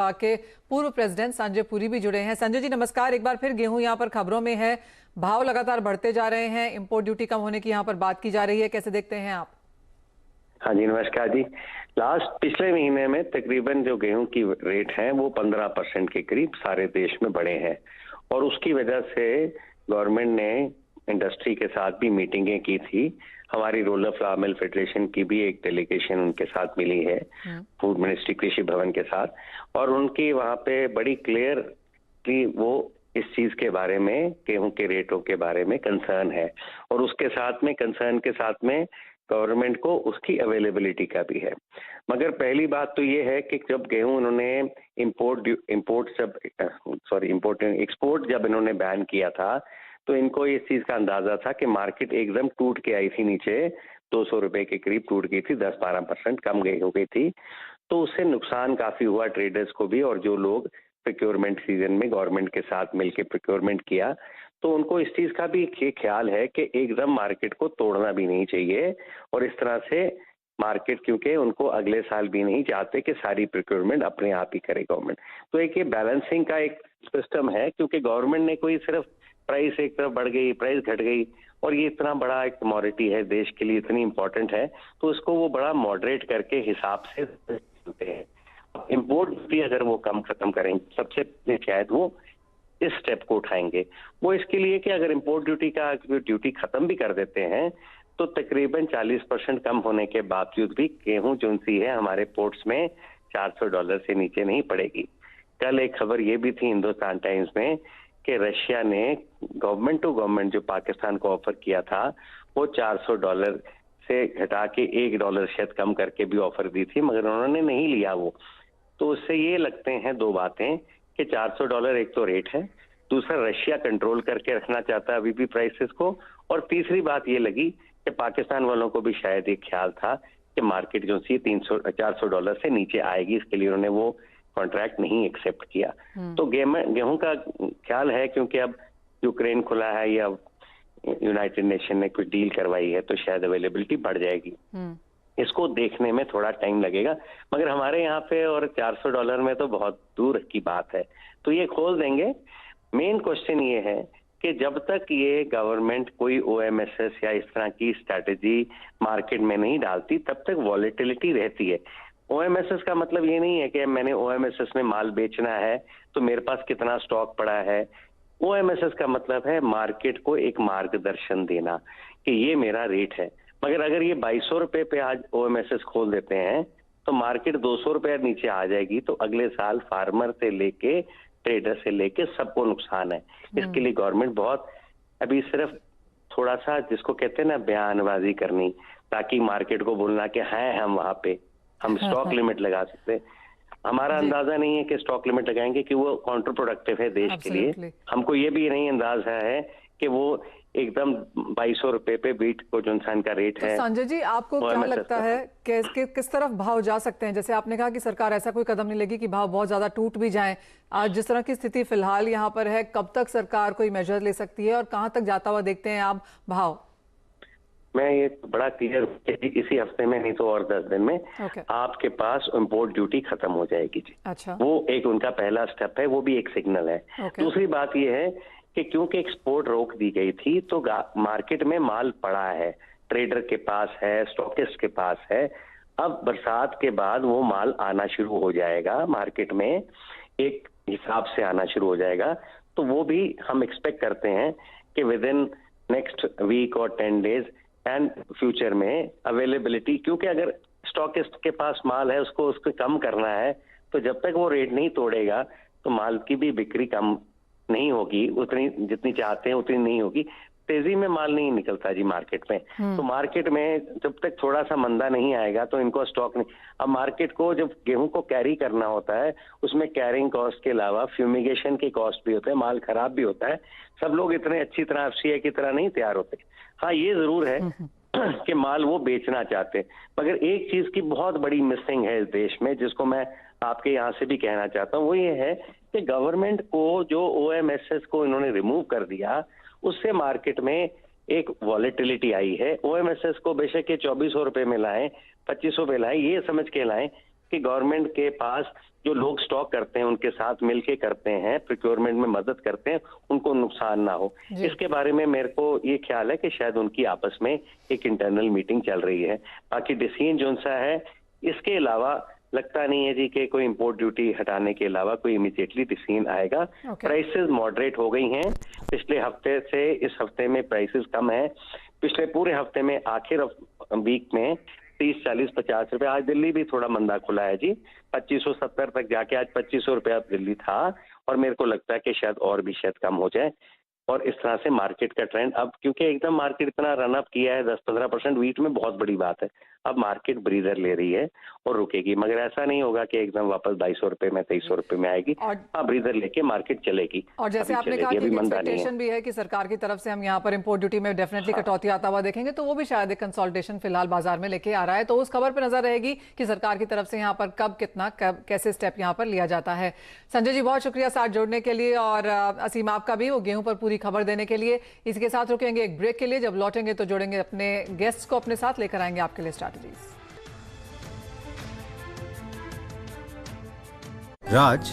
के पूर्व प्रेसिडेंट संजय पुरी भी जुड़े हैं। संजय जी नमस्कार। एक बार फिर गेहूं यहाँ पर खबरों में है, भाव लगातार बढ़ते जा रहे हैं, इंपोर्ट ड्यूटी कम होने की यहाँ पर बात की जा रही है, कैसे देखते हैं आप? हाँ जी नमस्कार जी। पिछले महीने में तकरीबन जो गेहूं की रेट है वो 15% के करीब सारे देश में बढ़े हैं और उसकी वजह से गवर्नमेंट ने इंडस्ट्री के साथ भी मीटिंगें की थी। हमारी रोलर फ्लावर मिल फेडरेशन की भी एक डेलीगेशन उनके साथ मिली है, फूड मिनिस्ट्री कृषि भवन के साथ, और उनकी वहाँ पे बड़ी क्लियर कि वो इस चीज के बारे में, गेहूं के रेटों के बारे में कंसर्न है और उसके साथ में कंसर्न के साथ में गवर्नमेंट को उसकी अवेलेबिलिटी का भी है। मगर पहली बात तो ये है कि जब गेहूं उन्होंने एक्सपोर्ट जब इन्होंने बैन किया था तो इनको इस चीज का अंदाजा था कि मार्केट एकदम टूट के आई थी नीचे, 200 रुपए के करीब टूट गई थी, 10-12% कम हो गई थी। तो उससे नुकसान काफी हुआ ट्रेडर्स को भी, और जो लोग प्रोक्योरमेंट सीजन में गवर्नमेंट के साथ मिलकर प्रोक्योरमेंट किया तो उनको इस चीज का भी ये ख्याल है कि एकदम मार्केट को तोड़ना भी नहीं चाहिए, और इस तरह से मार्केट, क्योंकि उनको अगले साल भी नहीं चाहते कि सारी प्रोक्योरमेंट अपने आप ही करे गवर्नमेंट। तो एक ये बैलेंसिंग का एक सिस्टम है, क्योंकि गवर्नमेंट ने कोई सिर्फ प्राइस एक तरफ बढ़ गई, प्राइस घट गई, और ये इतना बड़ा एक कमोडिटी है, देश के लिए इतनी इंपॉर्टेंट है, तो इसको वो बड़ा मॉडरेट करके हिसाब से चलते हैं। इम्पोर्ट भी अगर वो खत्म करेंगे, सबसे पहले शायद वो इस स्टेप को उठाएंगे। वो इसके लिए कि अगर इंपोर्ट ड्यूटी खत्म भी कर देते हैं तो तकरीबन 40% कम होने के बावजूद भी गेहूं जो सी है हमारे पोर्ट्स में $400 से नीचे नहीं पड़ेगी। कल एक खबर ये भी थी हिंदुस्तान टाइम्स में कि रशिया ने गवर्नमेंट टू गवर्नमेंट जो पाकिस्तान को ऑफर किया था वो $400 से घटा के $1 शायद कम करके भी ऑफर दी थी, मगर उन्होंने नहीं लिया वो। तो उससे ये लगते हैं दो बातें कि $400 एक तो रेट है, दूसरा रशिया कंट्रोल करके रखना चाहता है अभी भी प्राइसेस को, और तीसरी बात ये लगी कि पाकिस्तान वालों को भी शायद एक ख्याल था कि मार्केट जो सी $400 से नीचे आएगी, इसके लिए उन्होंने वो कॉन्ट्रैक्ट नहीं एक्सेप्ट किया। तो गेहूं का ख्याल है, क्योंकि अब यूक्रेन खुला है या यूनाइटेड नेशन ने कुछ डील करवाई है तो शायद अवेलेबिलिटी बढ़ जाएगी। इसको देखने में थोड़ा टाइम लगेगा, मगर हमारे यहाँ पे और $400 में तो बहुत दूर की बात है, तो ये खोल देंगे। मेन क्वेश्चन ये है कि जब तक ये गवर्नमेंट कोई OMSS या इस तरह की स्ट्रैटेजी मार्केट में नहीं डालती तब तक वॉलेटिलिटी रहती है। OMSS का मतलब ये नहीं है कि मैंने OMSS में माल बेचना है तो मेरे पास कितना स्टॉक पड़ा है। OMSS का मतलब है मार्केट को एक मार्गदर्शन देना कि ये मेरा रेट है। मगर अगर ये 2200 रुपए पे आज OMSS खोल देते हैं तो मार्केट 200 रुपए नीचे आ जाएगी, तो अगले साल फार्मर से लेके ट्रेडर से लेके सबको नुकसान है। इसके लिए गवर्नमेंट बहुत अभी सिर्फ थोड़ा सा, जिसको कहते हैं ना, बयानबाजी करनी, ताकि मार्केट को बोलना कि है हम वहां पे हम स्टॉक लिमिट लगा सकते हैं। हमारा अंदाजा नहीं है कि स्टॉक लिमिट लगाएंगे कि वो काउंटर प्रोडक्टिव है देश के लिए। हमको ये भी नहीं अंदाजा है कि वो एकदम 2200 रुपए पे बीट को जो इंसान का रेट है। संजय जी आपको क्या लगता है कि किस तरफ भाव जा सकते हैं? जैसे आपने कहा कि सरकार ऐसा कोई कदम नहीं लेगी कि भाव बहुत ज्यादा टूट भी जाएं। आज जिस तरह की स्थिति फिलहाल यहाँ पर है, कब तक सरकार कोई मेजर ले सकती है और कहाँ तक जाता हुआ देखते हैं आप भाव? मैं ये बड़ा क्लियर, इसी हफ्ते में नहीं तो और 10 दिन में आपके पास इंपोर्ट ड्यूटी खत्म हो जाएगी जी। अच्छा। वो एक उनका पहला स्टेप है, वो भी एक सिग्नल है। दूसरी बात ये है कि क्योंकि एक्सपोर्ट रोक दी गई थी तो मार्केट में माल पड़ा है, ट्रेडर के पास है, स्टॉकिस्ट के पास है। अब बरसात के बाद वो माल आना शुरू हो जाएगा, मार्केट में एक हिसाब से आना शुरू हो जाएगा। तो वो भी हम एक्सपेक्ट करते हैं कि विद इन नेक्स्ट वीक और 10 डेज एंड फ्यूचर में अवेलेबिलिटी, क्योंकि अगर स्टॉकिस्ट के पास माल है उसको कम करना है, तो जब तक वो रेट नहीं तोड़ेगा तो माल की भी बिक्री कम नहीं होगी, उतनी जितनी चाहते हैं उतनी नहीं होगी। तेजी में माल नहीं निकलता जी मार्केट में। तो मार्केट में जब तक थोड़ा सा मंदा नहीं आएगा तो इनको स्टॉक नहीं। अब मार्केट को जब गेहूं को कैरी करना होता है उसमें कैरिंग कॉस्ट के अलावा फ्यूमिगेशन के कॉस्ट भी होते हैं, माल खराब भी होता है। सब लोग इतने अच्छी तरह FCI की तरह नहीं तैयार होते। हाँ ये जरूर है कि माल वो बेचना चाहते हैं, मगर एक चीज की बहुत बड़ी मिसिंग है इस देश में, जिसको मैं आपके यहाँ से भी कहना चाहता हूँ, वो ये है कि गवर्नमेंट को जो OMSS को इन्होंने रिमूव कर दिया उससे मार्केट में एक वॉलेटिलिटी आई है। OMSS को बेशक के 2400 रुपए में लाएं, 2500 में लाएं, ये समझ के लाएं कि गवर्नमेंट के पास जो लोग स्टॉक करते हैं उनके साथ मिलके करते हैं, प्रोक्योरमेंट में मदद करते हैं, उनको नुकसान ना हो। इसके बारे में मेरे को ये ख्याल है कि शायद उनकी आपस में एक इंटरनल मीटिंग चल रही है। बाकी डिसीजन जो सा है, इसके अलावा लगता नहीं है जी कि कोई इंपोर्ट ड्यूटी हटाने के अलावा कोई इमीडिएटली डिसीजन आएगा। प्राइसेस मॉडरेट हो गई हैं, पिछले हफ्ते से इस हफ्ते में प्राइसेस कम है। पिछले पूरे हफ्ते में आखिर वीक में 30, 40, 50 रुपए, आज दिल्ली भी थोड़ा मंदा खुला है जी, 2570 तक जाके आज 2500 रुपया दिल्ली था, और मेरे को लगता है कि शायद और भी शायद कम हो जाए। और इस तरह से मार्केट का ट्रेंड अब, क्योंकि एकदम मार्केट इतना रन अप किया है 10-15% वीट में, बहुत बड़ी बात है। अब मार्केट ब्रीदर ले रही है और रुकेगी, मगर ऐसा नहीं होगा कि एकदम वापस 250 रुपए में 2300 रुपए में आएगी। हाँ, ब्रीदर लेके मार्केट चलेगी। और जैसे आपने कहा कि एक्सपेक्टेशन भी है कि सरकार की तरफ से हम यहाँ पर इंपोर्ट ड्यूटी में डेफिनेटली कटौती आता हुआ देखेंगे, तो वो भी शायद एक कंसोलिडेशन फिलहाल बाजार में लेके आ रहा है। तो उस खबर पर नजर रहेगी कि सरकार की तरफ से यहाँ पर कब, कितना, कब, कैसे स्टेप यहाँ पर लिया जाता है। संजय जी, बहुत शुक्रिया साथ जोड़ने के लिए, और असीम आपका भी, वो गेहूं पर पूरी खबर देने के लिए। इसके साथ रुकेंगे एक ब्रेक के लिए, जब लौटेंगे तो जोड़ेंगे अपने गेस्ट को, अपने साथ लेकर आएंगे आपके लिए स्ट्रैटेजीज। राज